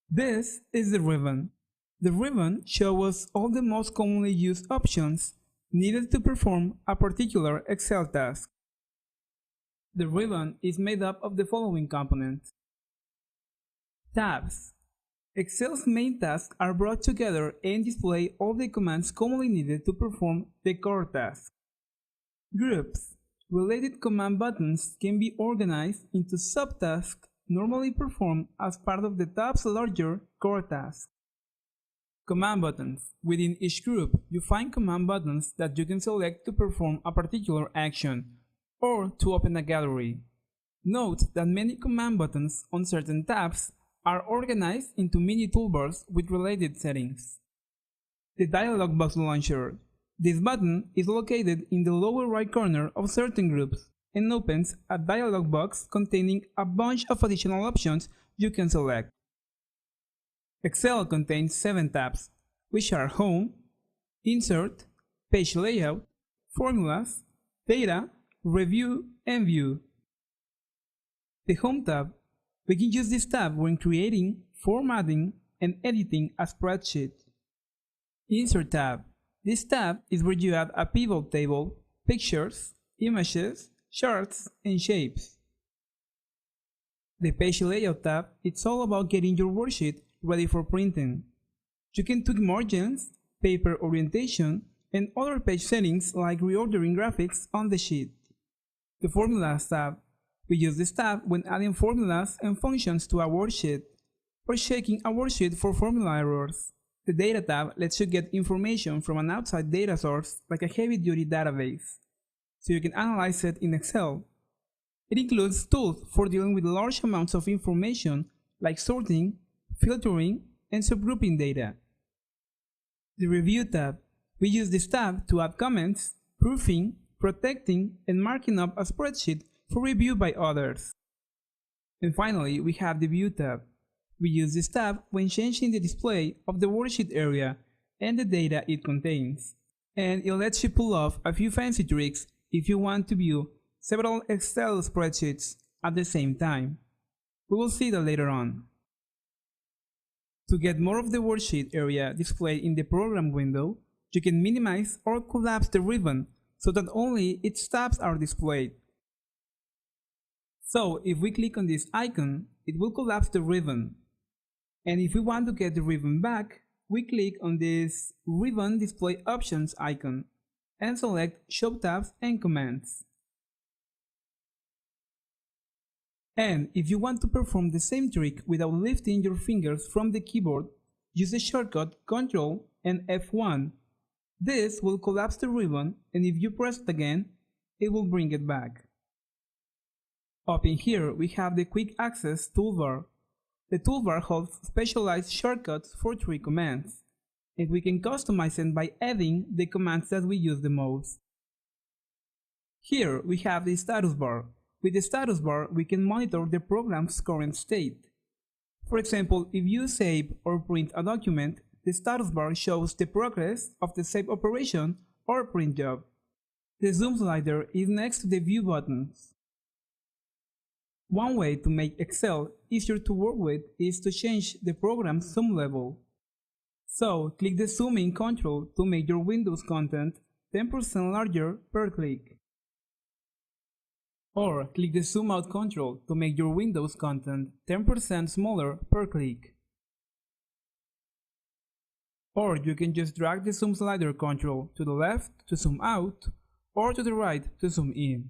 This is the ribbon. The ribbon shows us all the most commonly used options needed to perform a particular Excel task. The ribbon is made up of the following components. Tabs. Excel's main tasks are brought together and display all the commands commonly needed to perform the core task. Groups. Related command buttons can be organized into subtasks normally performed as part of the tab's larger core task. Command buttons. Within each group, you find command buttons that you can select to perform a particular action or to open a gallery. Note that many command buttons on certain tabs are organized into mini toolbars with related settings. The dialog box launcher. This button is located in the lower right corner of certain groups and opens a dialog box containing a bunch of additional options you can select. Excel contains 7 tabs, which are Home, Insert, Page Layout, Formulas, Data, Review, and View. The Home tab. We can use this tab when creating, formatting, and editing a spreadsheet. Insert tab. This tab is where you add a pivot table, pictures, images, charts, and shapes. The Page Layout tab is all about getting your worksheet ready for printing. You can tweak margins, paper orientation, and other page settings like reordering graphics on the sheet. The Formulas tab. We use this tab when adding formulas and functions to a worksheet, or checking a worksheet for formula errors. The Data tab lets you get information from an outside data source like a heavy-duty database, so you can analyze it in Excel. It includes tools for dealing with large amounts of information like sorting, filtering, and subgrouping data. The Review tab. We use this tab to add comments, proofing, protecting, and marking up a spreadsheet for review by others. And finally, we have the View tab. We use this tab when changing the display of the worksheet area and the data it contains. And it lets you pull off a few fancy tricks if you want to view several Excel spreadsheets at the same time. We will see that later on. To get more of the worksheet area displayed in the program window, you can minimize or collapse the ribbon so that only its tabs are displayed. So if we click on this icon, it will collapse the ribbon. And if we want to get the ribbon back, we click on this Ribbon Display Options icon and select Show Tabs and Commands. And if you want to perform the same trick without lifting your fingers from the keyboard, use the shortcut Ctrl and F1. This will collapse the ribbon, and if you press it again, it will bring it back. Up in here, we have the Quick Access toolbar. The toolbar holds specialized shortcuts for 3 commands, and we can customize them by adding the commands that we use the most. Here we have the status bar. With the status bar, we can monitor the program's current state. For example, if you save or print a document, the status bar shows the progress of the save operation or print job. The zoom slider is next to the view buttons. One way to make Excel easier to work with is to change the program's zoom level. So, click the zoom in control to make your Windows content 10% larger per click. Or click the zoom out control to make your Windows content 10% smaller per click. Or you can just drag the zoom slider control to the left to zoom out, or to the right to zoom in.